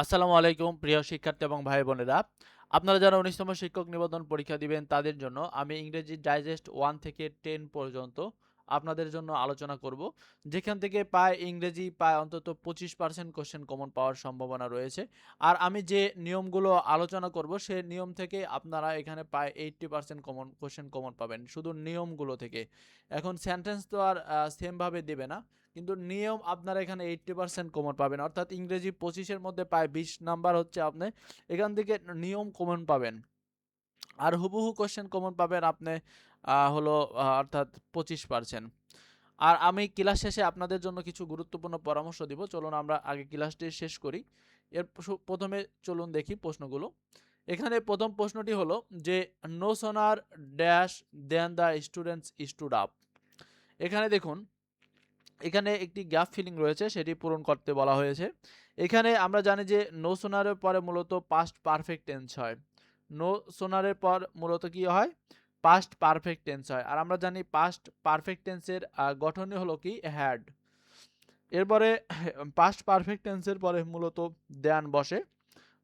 আসসালামু আলাইকুম প্রিয় শিক্ষার্থী এবং ভাই বোনেরা, আপনারা যারা ১৯তম শিক্ষক নিবন্ধন পরীক্ষা দিবেন তাদের জন্য আমি ইংরেজি ডাইজেস্ট 1 থেকে 10 পর্যন্ত আপনাদের জন্য আলোচনা করব। যেখান থেকে প্রায় অন্তত 25% কোশ্চেন কমন পাওয়ার সম্ভাবনা রয়েছে। আর আমি যে নিয়মগুলো আলোচনা করব সে নিয়ম থেকে আপনারা এখানে প্রায় 80% কোশ্চেন কমন পাবেন শুধু নিয়মগুলো থেকে। এখন সেন্টেন্স তো আর সেম ভাবে দেবে না, কিন্তু নিয়ম আপনারা এখানে 80% কমন পাবেন, অর্থাৎ ইংরেজি 25-এর মধ্যে প্রায় 20 নাম্বার হচ্ছে আপনি এখান থেকে নিয়ম কমন পাবেন। আর হুবহু কোশ্চেন কমন পাবেন আপনি হলো অর্থাৎ 25%। আর আমি ক্লাস শেষে আপনাদের জন্য কিছু গুরুত্বপূর্ণ পরামর্শ দিব। চলুন আমরা আগে ক্লাসটি শেষ করি। প্রথমে চলুন দেখি প্রশ্নগুলো। এখানে প্রথম প্রশ্নটি হলো যে no sooner dash then the students stood up. এখানে দেখুন, এখানে একটি গ্যাপ ফিলিং রয়েছে, সেটি পূরণ করতে বলা হয়েছে। এখানে আমরা জানি যে নো সোনারের পরে মূলত পাস্ট পারফেক্ট টেন্স হয়। নো সোনারের পর মূলত কি হয়? পাস্ট পারফেক্ট টেন্স হয়। আর আমরা জানি পাস্ট পারফেক্ট টেন্সের গঠনই হলো কি হ্যাড। এরপরে পাস্ট পারফেক্ট টেন্সের পরে মূলত দেন বসে।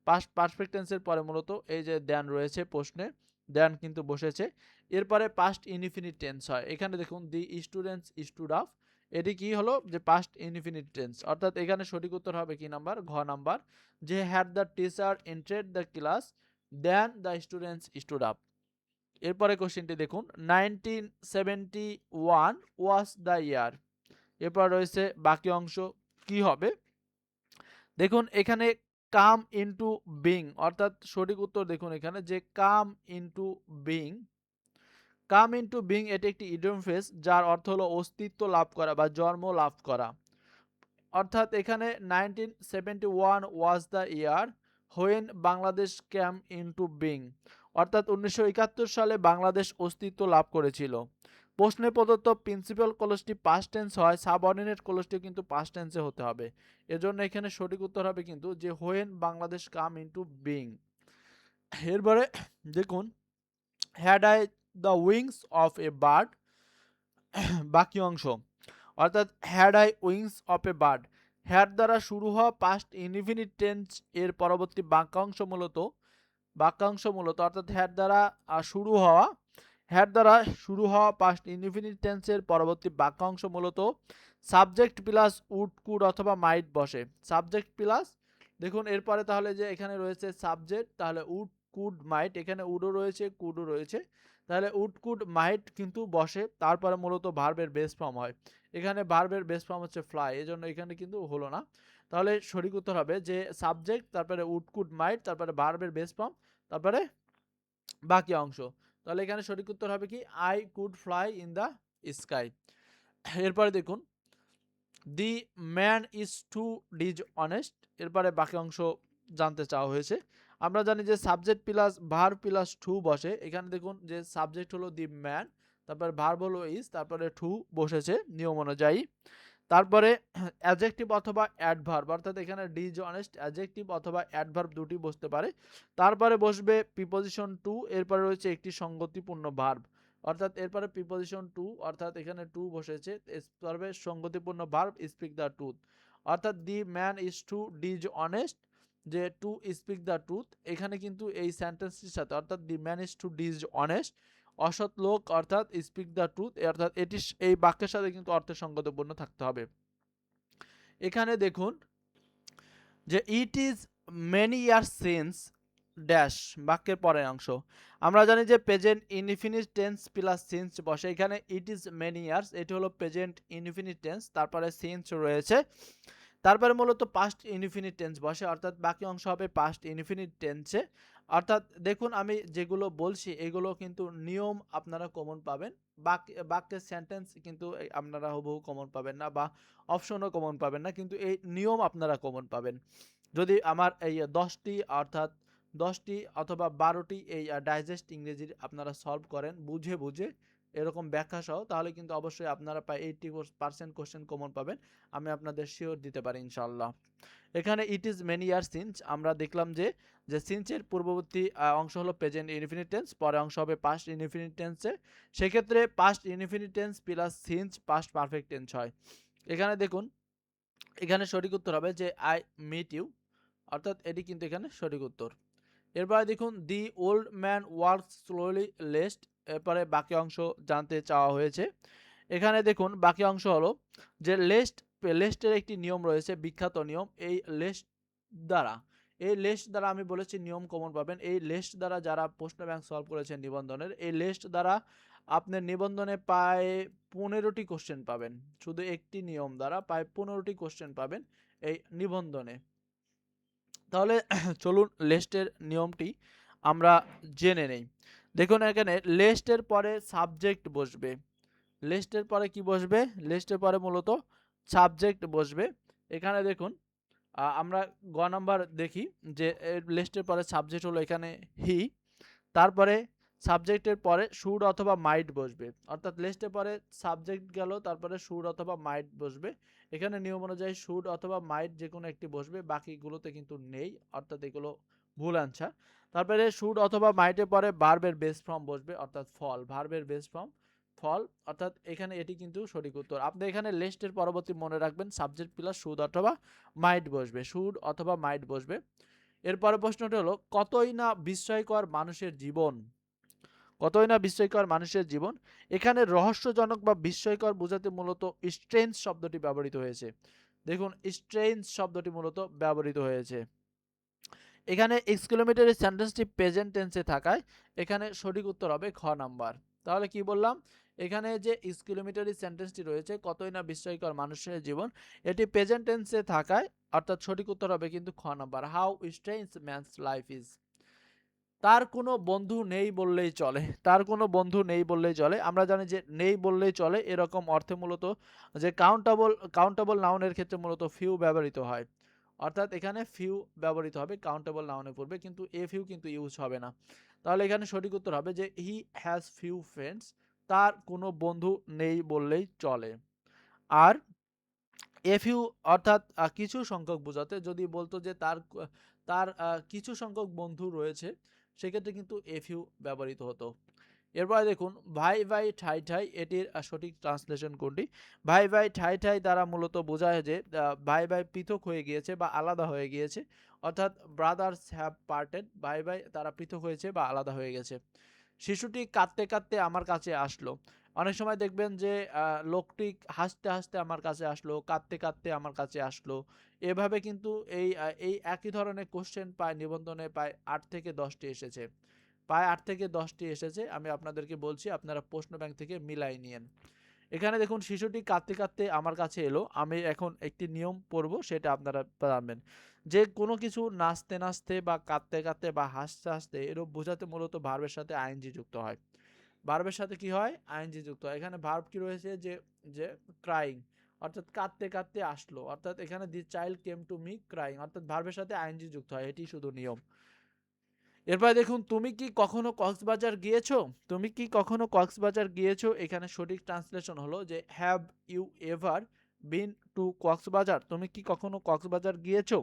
পাস্ট পারফেক্ট টেন্সের পরে মূলত এই যে দেন রয়েছে প্রশ্নে, দেন কিন্তু বসেছে। এরপরে পাস্ট ইনডিফিনিট টেন্স হয়। এখানে দেখুন দি স্টুডেন্টস স্টুড আপ, এটি কি হলো? যে পাস্ট ইনডিফিনিট টেন্স। অর্থাৎ এখানে সঠিক উত্তর হবে কি নাম্বার? ঘ নাম্বার, যে had the teacher entered the class then the students stood up. এরপরে কোশ্চেনটি দেখুন, 1971 ওয়াজ দ্য ইয়ার। এরপর রয়েছে বাকি অংশ কি হবে? দেখুন এখানে কাম ইনটু বিং, অর্থাৎ সঠিক উত্তর দেখুন এখানে যে কাম ইনটু বিং। কাম ইনটু বিং এটি একটি ইডিয়ম ফ্রেজ যার অর্থ হলো অস্তিত্ব লাভ করা বা জন্ম লাভ করা। অর্থাৎ এখানে 1971 was the year when Bangladesh came into being, অর্থাৎ 1971 সালে বাংলাদেশ অস্তিত্ব লাভ করেছিল। প্রশ্নে প্রদত্ত প্রিন্সিপাল ক্লজটি পাস্ট টেন্স হয়, সাবঅর্ডিনেট ক্লজটিও কিন্তু পাস্ট টেন্সে হতে হবে। এজন্য এখানে সঠিক উত্তর হবে কিন্তু যে when Bangladesh came into being. এরপরে দেখুন, had I the wings of a bird. বাকি অংশ, অর্থাৎ had I wings of a bird, had দ্বারা শুরু হওয়া পাস্ট ইনডিফিনিট টেন্স এর পরবর্তী বাক্যাংশ মূলত অর্থাৎ হ্যাড দ্বারা শুরু হওয়া পাস্ট ইনডিফিনিট টেন্সের পরবর্তী বাক্যাংশ মূলত সাবজেক্ট প্লাস উড কুড অথবা মাইট বসে। সাবজেক্ট প্লাস, দেখুন এরপরে তাহলে যে এখানে রয়েছে সাবজেক্ট, তাহলে উড কুড মাইট, এখানে উডও রয়েছে কুডও রয়েছে, তাহলে উড কুড মাইট কিন্তু বসে, তারপরে মূলত ভার্বের বেস ফর্ম হয়। এখানে ভার্বের বেস ফর্ম হচ্ছে ফ্লাই, এজন্য এখানে কিন্তু হলো না। তাহলে সঠিক উত্তর হবে যে সাবজেক্ট, তারপরে উড কুড মাইট, তারপরে ভার্বের বেস ফর্ম, তারপরে বাকি অংশ। তাহলে এখানে সঠিক উত্তর হবে কি I could fly in the sky. এরপরে দেখুন, the man is too dishonest. এরপরে বাকি অংশ জানতে চাওয়া হয়েছে। আমরা জানি যে subject plus verb plus to বসে। এখানে দেখুন যে সাবজেক্ট হলো দি ম্যান, তারপরে ভার্ব হলো ইজ, তারপরে টু বসেছে নিয়ম অনুযায়ী। তারপরে অ্যাডজেক্টিভ অথবা অ্যাডভার্ব, অর্থাৎ এখানে ডিজ অনেস্ট অ্যাডজেক্টিভ অথবা অ্যাডভার্ব দুটি বসতে পারে। তারপরে বসবে প্রিপোজিশন টু, এরপরে রয়েছে একটি সঙ্গতিপূর্ণ ভার্ব, অর্থাৎ এরপরে প্রিপোজিশন টু, অর্থাৎ এখানে টু বসেছে, তবে সঙ্গতিপূর্ণ ভার্ব স্পিক দ্য ট্রুথ, অর্থাৎ the man is too dishonest, যে টু স্পিক দ্য ট্রুথ, এখানে কিন্তু এই সেন্টেন্সটির সাথে অর্থাৎ the man is too dishonest, অসৎ লোক অর্থাৎ স্পিক দ্য ট্রুথ, অর্থাৎ এটি এই বাক্যের সাথে কিন্তু অর্থের সঙ্গতিপূর্ণ থাকতে হবে। এখানে দেখুন যে it is many years since dash, বাক্যের পরের অংশ। আমরা জানি যে present indefinite tense plus since বসে। এখানে ইট ইজ মেনি ইয়ার্স, এটি হলো প্রেজেন্ট ইনডিফিনিট টেন্স, তারপরে সিন্স রয়েছে, তারপরে মূলত পাস্ট ইনডিফিনিট টেন্স বসে, অর্থাৎ বাকি অংশ হবে পাস্ট ইনডিফিনিট টেন্সে। অর্থাৎ দেখুন আমি যেগুলো বলছি এগুলো কিন্তু নিয়ম আপনারা কমন পাবেন, বাক্যের সেন্টেন্স কিন্তু আপনারা হুবহু কমন পাবেন না, বা অপশনও কমন পাবেন না, কিন্তু এই নিয়ম আপনারা কমন পাবেন। যদি আমার এই 10টি অর্থাৎ 10টি অথবা 12টি এই ডাইজেস্ট ইংরেজির আপনারা সলভ করেন বুঝে বুঝে এরকম ব্যাখ্যা সহ, তাহলে কিন্তু অবশ্যই আপনারা প্রায় 80% কোশ্চেন কমন পাবেন, আমি আপনাদের শিওর দিতে পারি ইনশাআল্লাহ। এখানে it is many year since আমরা দেখলাম যে সিন্সের পূর্ববর্তী অংশ হলো প্রেজেন্ট ইনডিফিনিট টেন্স, পরে অংশ হবে পাস্ট ইনডিফিনিট টেন্সে। সেক্ষেত্রে past indefinite tense plus since past perfect tense হয়। এখানে দেখুন, এখানে সঠিক উত্তর হবে যে আই মিট ইউ, অর্থাৎ এটি কিন্তু এখানে সঠিক উত্তর। এরপরে দেখুন the old man works slowly lest, এরপরে বাকি অংশ জানতে চাওয়া হয়েছে। এখানে দেখুন বাকি অংশ হলো যে লেস্টের একটি নিয়ম রয়েছে, বিখ্যাত নিয়ম। এই লেস্ট দ্বারা আমি বলেছি নিয়ম কমন পাবেন। এই লেস্ট দ্বারা যারা প্রশ্ন ব্যাংক সলভ করেছেন নিবন্ধনের, এই লেস্ট দ্বারা আপনার নিবন্ধনে প্রায় 15টি কোশ্চেন পাবেন। শুধু একটি নিয়ম দ্বারা প্রায় 15টি কোশ্চেন পাবেন এই নিবন্ধনে। তাহলে চলুন লেস্টের নিয়মটি আমরা জেনে নেই। দেখুন এখানে লেস্টের পরে সাবজেক্ট বসবে। লিস্টের পরে কি বসবে? লিস্টের পরে মূলত সাবজেক্ট বসবে। এখানে দেখুন আমরা গ নাম্বার দেখি যে লিস্টের পরে সাবজেক্ট হলো এখানে হি, তারপরে সাবজেক্টের পরে শুড অথবা মাইট বসবে। অর্থাৎ লিস্টের পরে সাবজেক্ট গেল, তারপরে শুড অথবা মাইট বসবে। এখানে নিয়ম অনুযায়ী শুড অথবা মাইট যে কোনো একটি বসবে, বাকিগুলোতে কিন্তু নেই, অর্থাৎ এগুলো ভুল আনসার। তারপরে শুড অথবা মাইটের পরে ভার্বের বেস ফর্ম বসবে, অর্থাৎ ফল, ভার্বের বেস ফর্ম ফল, অর্থাৎ এখানে এটি কিন্তু সঠিক উত্তর। আপনি এখানে লিস্টের পরবর্তী মনে রাখবেন সাবজেক্ট প্লাস শুড অথবা মাইট বসবে, শুড অথবা মাইট বসবে। এরপরে প্রশ্নটি হলো কতই না বিস্ময়কর মানুষের জীবন। কতই না বিস্ময়কর মানুষের জীবন, এখানে রহস্যজনক বা বিস্ময়কর বোঝাতে মূলত স্ট্রেঞ্জ শব্দটি ব্যবহৃত হয়েছে। দেখুন স্ট্রেঞ্জ শব্দটি মূলত ব্যবহৃত হয়েছে। এখানে এক্সক্লেমেটরি সেন্টেন্সটি প্রেজেন্ট টেন্সে থাকায় এখানে সঠিক উত্তর হবে খ নাম্বার। তাহলে কি বললাম, এখানে যে এক্সক্লেমেটরি সেন্টেন্সটি রয়েছে কতই না বিস্ময়কর মানুষের জীবন, এটি প্রেজেন্ট টেন্সে থাকায় অর্থাৎ সঠিক উত্তর হবে কিন্তু খ number, how strange man's life is. তার কোনো বন্ধু নেই বললেই চলে, তার কোনো বন্ধু নেই বললেই চলে। আমরা জানি যে নেই বললেই চলে এরকম অর্থে মূলত যে কাউন্টেবল নাউনের ক্ষেত্রে মূলত ফিউ ব্যবহৃত হয়, অর্থাৎ এখানে ফিউ ব্যবহৃত হবে কাউন্টেবল নাউনের পূর্বে, কিন্তু এ ফিউ কিন্তু ইউজ হবে না। তাহলে এখানে সঠিক উত্তর হবে যে হি হ্যাজ ফিউ ফ্রেন্ডস, তার কোনো বন্ধু নেই বললেই চলে। আর এ ফিউ অর্থাৎ কিছু সংখ্যক বোঝাতে, যদি বলতো যে তার তার কিছু সংখ্যক বন্ধু রয়েছে, সেক্ষেত্রে কিন্তু এ ফিউ ব্যবহৃত হতো। এরপরে দেখুন ভাই ভাই ঠাই ঠাই, এটির সঠিক ট্রান্সলেশন কোনটি? ভাই ভাই ঠাই ঠাই দ্বারা মূলত বোঝায় যে ভাই ভাই পৃথক হয়ে গিয়েছে বা আলাদা হয়ে গিয়েছে, অর্থাৎ ব্রাদার্স হ্যাভ পার্টেড, ভাই ভাই তারা পৃথক হয়েছে বা আলাদা হয়ে গেছে। শিশুটি কাঁদতে কাঁদতে আমার কাছে আসলো। অনেক সময় দেখবেন যে লোকটি হাসতে হাসতে আমার কাছে আসলো, কাঁদতে কাঁদতে আমার কাছে আসলো। এভাবে কিন্তু এই একই ধরনের কোশ্চেন প্রায় নিবন্ধনে প্রায় 8 থেকে 10টি এসেছে, প্রায় 8 থেকে 10টি এসেছে। আমি আপনাদেরকে বলছি, আপনারা প্রশ্ন ব্যাংক থেকে মিলাই নিয়েন। এখানে দেখুন শিশুটি কাঁদতে কাঁদতে আমার কাছে এলো, আমি এখন একটি নিয়ম পড়ব, সেটা আপনারা জানবেন যে কোনো কিছু নাচতে নাচতে বা কাঁদতে কাঁদতে বা হাসতে হাসতে এরূপ বোঝাতে মূলত ভার্বের সাথে আইএনজি যুক্ত হয়। ভার্বের সাথে কি হয়? আইএনজি যুক্ত হয়। এখানে ভার্ব কি রয়েছে যে যে ক্রাইং, অর্থাৎ কাঁদতে কাঁদতে আসলো, অর্থাৎ এখানে the child came to me crying, অর্থাৎ ভার্বের সাথে আইএনজি যুক্ত হয়, এটি শুধু নিয়ম। এরপরে দেখুন তুমি কি কখনো কক্সবাজার গিয়েছো? তুমি কি কখনো কক্সবাজার গিয়েছো, এখানে সঠিক ট্রান্সলেশন হলো যে have you ever been to Cox's Bazar, তুমি কি কখনো কক্সবাজার গিয়েছো?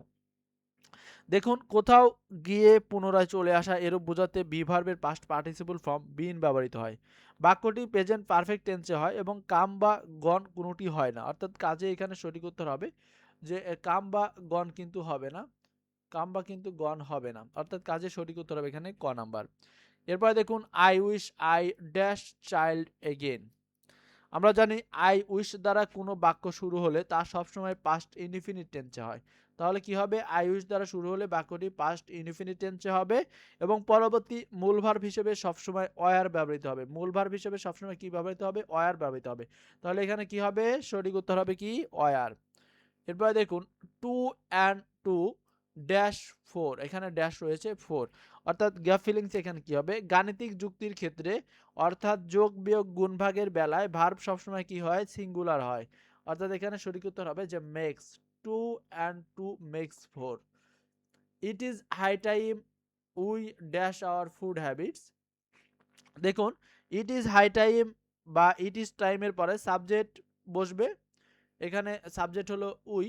দেখুন কোথাও গিয়ে পুনরায় চলে আসা এরূপ বোঝাতে বি ভার্বের পাস্ট পার্টিসিপল ফর্ম বিন ব্যবহৃত হয়। বাক্যটি প্রেজেন্ট পারফেক্ট টেন্সে হয় এবং কাম বা গন কোনোটি হয় না, অর্থাৎ কাজে এখানে সঠিক উত্তর হবে যে কাম বা গন কিন্তু হবে না, কাম বা কিন্তু গন হবে না, অর্থাৎ কাজের সঠিক উত্তর হবে এখানে ক নাম্বার। এরপরে দেখুন I wish I dash child again. আমরা জানি আই উইশ দ্বারা কোনো বাক্য শুরু হলে তা সবসময় পাস্ট ইনডিফিনিট টেন্সে হয়। তাহলে কি হবে? আই উইশ দ্বারা শুরু হলে বাক্যটি পাস্ট ইনডিফিনিট টেন্সে হবে এবং পরবর্তী মূল ভার্ব হিসেবে সবসময় ওয়ার ব্যবহৃত হবে। মূল ভার্ব হিসেবে সবসময় কি ব্যবহৃত হবে? ওয়ার ব্যবহৃত হবে। তাহলে এখানে কি হবে? সঠিক উত্তর হবে কি? ওয়ার। এরপরে দেখুন two and two dash four, এখানে ড্যাশ রয়েছে ফোর, অর্থাৎ গ্যাপ ফিলিংস এখানে কি হবে? গাণিতিক যুক্তির ক্ষেত্রে অর্থাৎ যোগ বিয়োগ গুণ ভাগের বেলায় ভার্ব সবসময় কি হয়? সিঙ্গুলার হয়, অর্থাৎ এখানে সঠিক উত্তর হবে যে makes, two and two makes four. It is high time we dash our food habits. দেখুন ইট ইজ হাই টাইম বা ইট ইজ টাইমের পরে সাবজেক্ট বসবে, এখানে সাবজেক্ট হলো উই,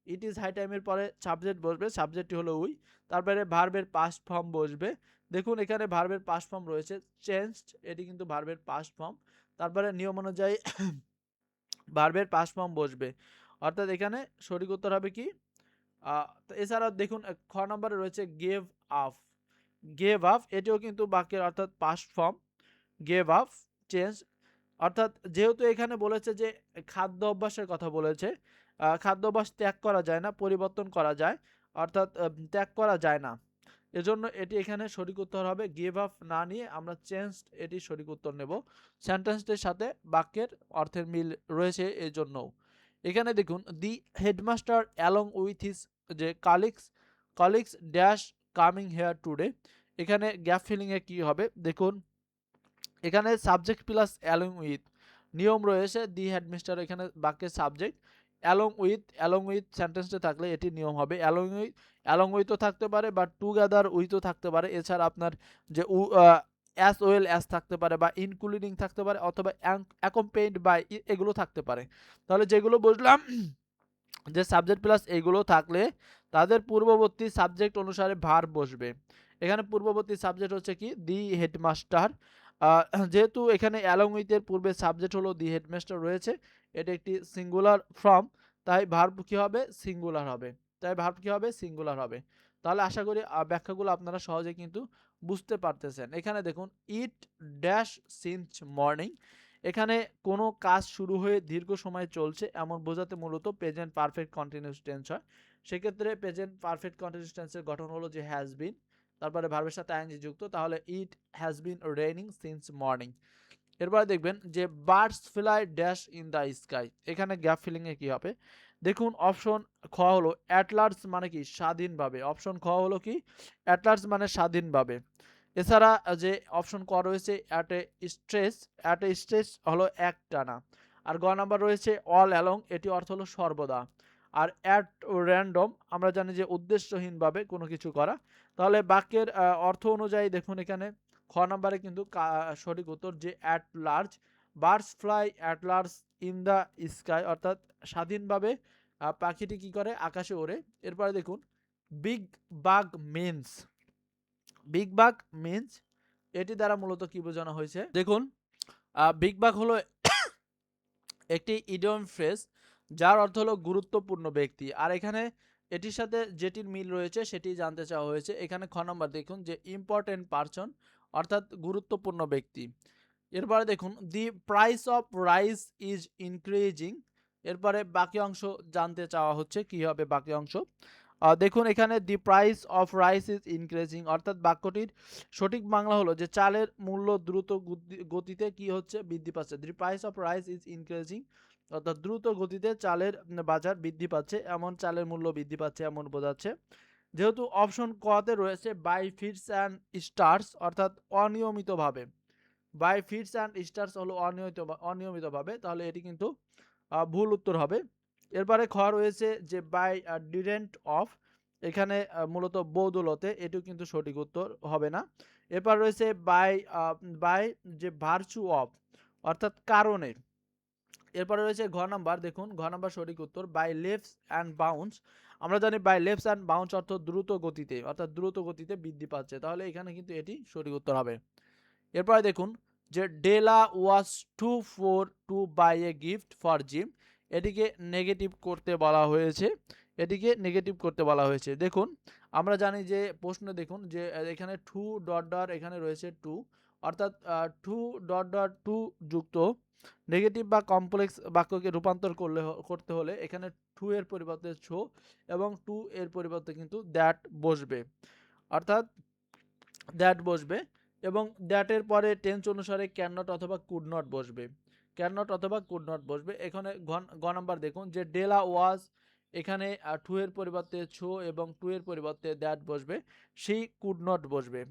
ইট ইজ হাই টাইমের পরে সাবজেক্ট বসবে, সাবজেক্টটি হলো উই, তারপরে ভার্বের পাস্ট ফর্ম বসবে। দেখুন এখানে ভার্বের পাস্ট ফর্ম রয়েছে চেঞ্জড, এটি কিন্তু ভার্বের পাস্ট ফর্ম, তারপরে নিয়ম অনুযায়ী ভার্বের পাস্ট ফর্ম বসবে, অর্থাৎ এখানে সঠিক উত্তর হবে কি? তো এছাড়াও দেখুন খ নম্বরে রয়েছে গেভ আপ। গেভ আপ এটিও কিন্তু বাক্যের অর্থাৎ past form. Gave up, change, অর্থাৎ যেহেতু এখানে বলেছে যে খাদ্য অভ্যাসের কথা বলেছে, খাদ্য অভ্যাস ত্যাগ করা যায় না, পরিবর্তন করা যায়, অর্থাৎ ত্যাগ করা যায় না। এজন্য এটি এখানে সঠিক উত্তর হবে। গিভ আপ না নিয়ে আমরা চেঞ্জ এটি সঠিক উত্তর নেব। সেন্টেন্সটির সাথে বাক্যের অর্থের মিল রয়েছে এই জন্য। এখানে দেখুন the headmaster along with his যে colleagues dash coming here today, এখানে গ্যাপ ফিলিংয়ে কি হবে দেখুন, এখানে সাবজেক্ট প্লাস অ্যালং উইথ নিয়ম রয়েছে। দি হেডমাস্টার এখানে বাক্যের সাবজেক্ট, অ্যালং উইথ সেন্টেন্সে থাকলে এটি নিয়ম হবে। অ্যালং উইথও থাকতে পারে বা টুগেদার উইথও থাকতে পারে। এছাড়া আপনার যে অ্যাজ ওয়েল অ্যাজ থাকতে পারে বা ইনক্লুডিং থাকতে পারে অথবা অ্যাকম্পেইনড বাই এগুলো থাকতে পারে। তাহলে যেগুলো বুঝলাম যে সাবজেক্ট প্লাস এগুলো থাকলে তাদের পূর্ববর্তী সাবজেক্ট অনুসারে ভার্ব বসবে। এখানে পূর্ববর্তী সাবজেক্ট হচ্ছে কি দি হেডমাস্টার। যেহেতু এখানে অ্যালং উইথ এর পূর্বে সাবজেক্ট হলো দি হেডমাস্টার রয়েছে, এটা একটি সিঙ্গুলার ফর্ম, তাই ভার্ব কি হবে সিঙ্গুলার হবে। তাহলে আশা করি ব্যাখ্যাগুলো আপনারা সহজে কিন্তু বুঝতে পারতেছেন। এখানে দেখুন ইট ড্যাশ সিন্স মর্নিং, এখানে কোনো কাজ শুরু হয়ে দীর্ঘ সময় চলছে এমন বোঝাতে মূলত প্রেজেন্ট পারফেক্ট কন্টিনিউয়াস টেন্স হয়। সেক্ষেত্রে প্রেজেন্ট পারফেক্ট কন্টিনিউয়াস টেন্সের গঠন হলো যে হ্যাজ বিন, তারপরে ভার্বের সাথে আইএনজি যুক্ত, তাহলে it has been raining since morning. এরপরে দেখবেন যে birds fly dash in the sky, এখানে গ্যাপ ফিলিংয়ে কি হবে দেখুন। অপশন খ হলো অ্যাটলার্স মানে কি স্বাধীনভাবে, অপশন খ হলো কি অ্যাটলার্স মানে স্বাধীনভাবে। এছাড়া যে অপশন ক রয়েছে অ্যাট এ স্ট্রেচ হলো একটানা। আর গ নাম্বার রয়েছে অল অ্যালং, এটি অর্থ হলো সর্বদা। আর অ্যাট র্যান্ডম আমরা জানি যে উদ্দেশ্যহীনভাবে কোনো কিছু করা। তাহলে বাক্যের অর্থ অনুযায়ী দেখুন এখানে খ নাম্বারে কিন্তু সঠিক উত্তর যে at large, birds fly at large in the sky, অর্থাৎ স্বাধীনভাবে পাখিটি কি করে আকাশে ওড়ে। এরপরে দেখুন big bug means, big bug means এটি দ্বারা মূলত কি বোঝানো হয়েছে দেখুন। বিগ বাগ হলো একটি ইডিয়ম ফ্রেজ যার অর্থ হলো গুরুত্বপূর্ণ ব্যক্তি। আর এখানে এটির সাথে যেটির মিল রয়েছে সেটি জানতে চাওয়া হয়েছে। এখানে খ নম্বর দেখুন যে ইম্পর্টেন্ট পারসন, অর্থাৎ গুরুত্বপূর্ণ ব্যক্তি। এরপরে দেখুন দি price of rice is increasing, এরপরে বাকি অংশ জানতে চাওয়া হচ্ছে কি হবে বাকি অংশ। দেখুন এখানে দি price of rice is increasing, অর্থাৎ বাক্যটির সঠিক বাংলা হলো যে চালের মূল্য দ্রুত গতিতে কি হচ্ছে বৃদ্ধি পাচ্ছে। দি price of rice is increasing, অর্থাৎ দ্রুত গতিতে চালের বাজার বৃদ্ধি পাচ্ছে, এমন চালের মূল্য বৃদ্ধি পাচ্ছে এমন বোঝাচ্ছে। যেহেতু অপশন কতে রয়েছে বাই ফিটস অ্যান্ড স্টার্স, অর্থাৎ অনিয়মিতভাবে, বাই ফিটস অ্যান্ড স্টার্স হলো অনিয়মিতভাবে, তাহলে এটি কিন্তু ভুল উত্তর হবে। এরপরে খ রয়েছে যে বাই ডিডেন্ট অফ, এখানে মূলত বৌদলতে, এটিও কিন্তু সঠিক উত্তর হবে না। এরপর রয়েছে বাই যে ভার্চু অফ, অর্থাৎ কারণে। এরপরে রয়েছে ঘ নাম্বার, দেখুন ঘ নাম্বার সঠিক উত্তর বাই লেপস অ্যান্ড বাউন্স। আমরা জানি বাই লেপস অ্যান্ড বাউন্স অর্থ দ্রুত গতিতে, অর্থাৎ দ্রুত গতিতে বৃদ্ধি পাচ্ছে, তাহলে এখানে কিন্তু এটি সঠিক উত্তর হবে। এরপরে দেখুন যে Della was too poor to buy a gift for Jim, এটিকে নেগেটিভ করতে বলা হয়েছে, দেখুন আমরা জানি যে প্রশ্ন দেখুন যে এখানে টু ডট ডট এখানে রয়েছে টু, অর্থাৎ টু ডট ডট টু যুক্ত নেগেটিভ বা কমপ্লেক্স বাক্যকে রূপান্তর করতে হলে এখানে টু এর পরিবর্তে ছো এবং টু এর পরিবর্তে কিন্তু দ্যাট বসবে, অর্থাৎ দ্যাট বসবে এবং দ্যাটের পরে টেন্স অনুসারে ক্যান নট অথবা কুড নট বসবে। এখানে গ নাম্বার দেখুন যে ডেলা ওয়াজ, এখানে টু এর পরিবর্তে ছো এবং টু এর পরিবর্তে দ্যাট বসবে, সেই কুড নট বসবে,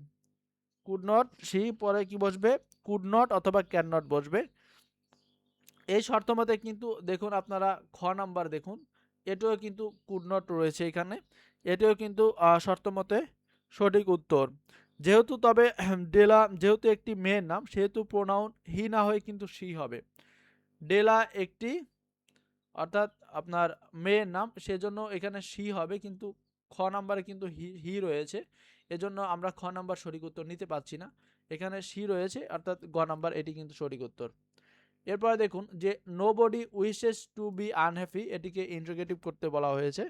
সেই পরে কি বসবে কুড নট অথবা ক্যান নট বসবে। এই শর্ত মতে কিন্তু দেখুন আপনারা খ নাম্বার দেখুন, এটাও কিন্তু কুড নট রয়েছে এখানে, এটাও কিন্তু শর্ত মতে সঠিক উত্তর। যেহেতু তবে ডেলা যেহেতু একটি মেয়ের নাম সেহেতু প্রোনাউন হি না হয়ে কিন্তু সি হবে। ডেলা একটি অর্থাৎ আপনার মেয়ের নাম, সেজন্য এখানে সি হবে, কিন্তু খ নাম্বারে কিন্তু হি রয়েছে, এজন্য আমরা খ নাম্বার সঠিক উত্তর নিতে পারছি না। এখানে সি রয়েছে অর্থাৎ গ নাম্বার এটি কিন্তু সঠিক উত্তর। এরপরে দেখুন যে nobody wishes to be unhappy, এটিকে ইন্টারোগেটিভ করতে বলা হয়েছে।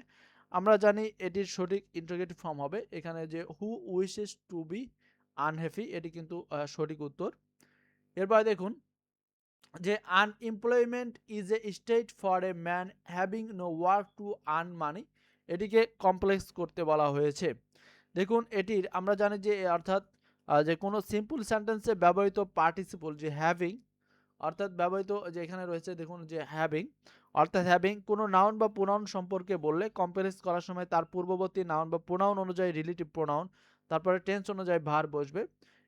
আমরা জানি এটির সঠিক ইন্টারোগেটিভ ফর্ম হবে এখানে যে who wishes to be unhappy, এটি কিন্তু সঠিক উত্তর। এরপরে দেখুন যে unemployment is a state for a man having no work to earn money, এটিকে কমপ্লেক্স করতে বলা হয়েছে। দেখুন এটির আমরা জানি যে অর্থাৎ যে কোনো সিম্পল সেন্টেন্সে ব্যবহৃত পার্টিসিপল যে হ্যাভিং অর্থাৎ ব্যবহৃত যে এখানে রয়েছে দেখুন যে হ্যাভিং অর্থাৎ হ্যাভিং কোনো নাউন বা প্রোনাউন সম্পর্কে বললে কম্পারেন্স করার সময় তার পূর্ববর্তী নাউন বা প্রোনাউন অনুযায়ী রিলেটিভ প্রোনাউন তারপরে টেন্স অনুযায়ী ভার বসবে।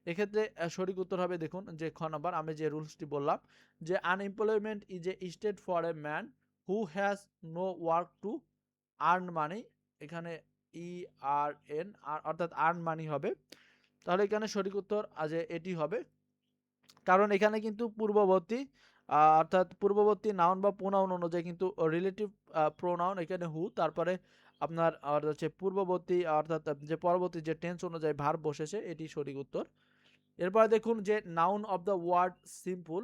এক্ষেত্রে সঠিক উত্তর হবে দেখুন যে খ নম্বর আমি যে রুলসটি বললাম যে unemployment is a state for a man who has no work to earn money, এখানে ই আর এন আর অর্থাৎ আর্ন মানি হবে। তাহলে এখানে সঠিক উত্তর আজ এটি হবে, কারণ এখানে কিন্তু পূর্ববর্তী অর্থাৎ পূর্ববর্তী নাউন বা প্রোনাউন অনুযায়ী কিন্তু রিলেটিভ প্রোনাউন এখানে হু তারপরে আপনার হচ্ছে পূর্ববর্তী অর্থাৎ যে পরবর্তী যে টেন্স অনুযায়ী ভার্ব বসেছে, এটি সঠিক উত্তর। এরপরে দেখুন যে noun of the word simple,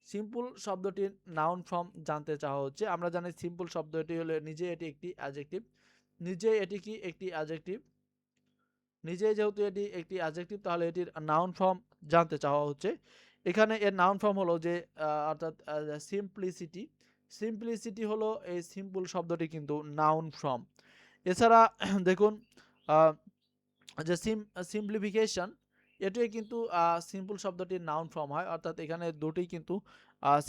simple শব্দটির নাউন ফর্ম জানতে চাওয়া হচ্ছে। আমরা জানি সিম্পল শব্দটি হলো নিজে এটি একটি অ্যাডজেক্টিভ, নিজে এটি কি একটি অ্যাডজেক্টিভ, নিজে যেহেতু এটি একটি অ্যাডজেক্টিভ তাহলে এটির নাউন ফর্ম জানতে চাওয়া হচ্ছে। এখানে এর নাউন ফর্ম হলো যে অর্থাৎ সিম্পলিসিটি, সিম্পলিসিটি হলো এই সিম্পল শব্দটি কিন্তু নাউন ফর্ম। এছাড়া দেখুন যে সিম্পলিফিকেশন এটাই কিন্তু সিম্পল শব্দটির নাউন ফর্ম হয়, অর্থাৎ এখানে দুটি কিন্তু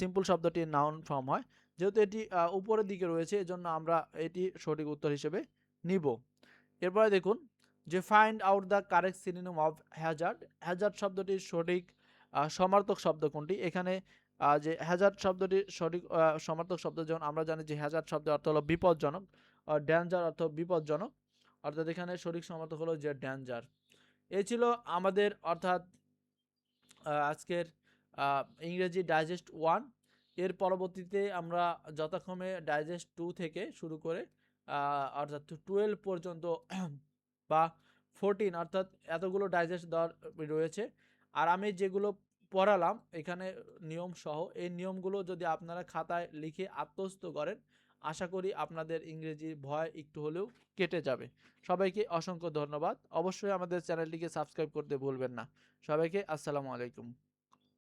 সিম্পল শব্দটির নাউন ফর্ম হয়। যেহেতু এটি উপরের দিকে রয়েছে এজন্য আমরা এটি সঠিক উত্তর হিসেবে নিব। এরপরে দেখুন যে find out the correct synonym of Hazard, Hazard শব্দটির সঠিক সমার্থক শব্দ কোনটি। এখানে যে হ্যাজার্ড শব্দটির সঠিক সমার্থক শব্দ যেমন আমরা জানি যে হ্যাজার্ড শব্দের অর্থ হলো বিপজ্জনক, ড্যাঞ্জার অর্থ বিপজ্জনক, অর্থাৎ এখানে সঠিক সমার্থক হলো যে ড্যাঞ্জার। এই ছিল আমাদের অর্থাৎ আজকের ইংরেজি ডাইজেস্ট 1। এর পরবর্তীতে আমরা যথাক্রমে ডাইজেস্ট 2 থেকে শুরু করে অর্থাৎ 12 পর্যন্ত বা 14 অর্থাৎ এতগুলো ডাইজেস্ট দেওয়ার রয়েছে। আর আমি যেগুলো পড়ালাম এখানে নিয়ম সহ, এই নিয়মগুলো যদি আপনারা খাতায় লিখে আত্মস্থ করেন আশা করি আপনাদের ইংরেজির ভয় একটু হলেও কেটে যাবে। সবাইকে অসংখ্য ধন্যবাদ। অবশ্যই আমাদের চ্যানেলটিকে সাবস্ক্রাইব করতে ভুলবেন না। সবাইকে আসসালামু আলাইকুম।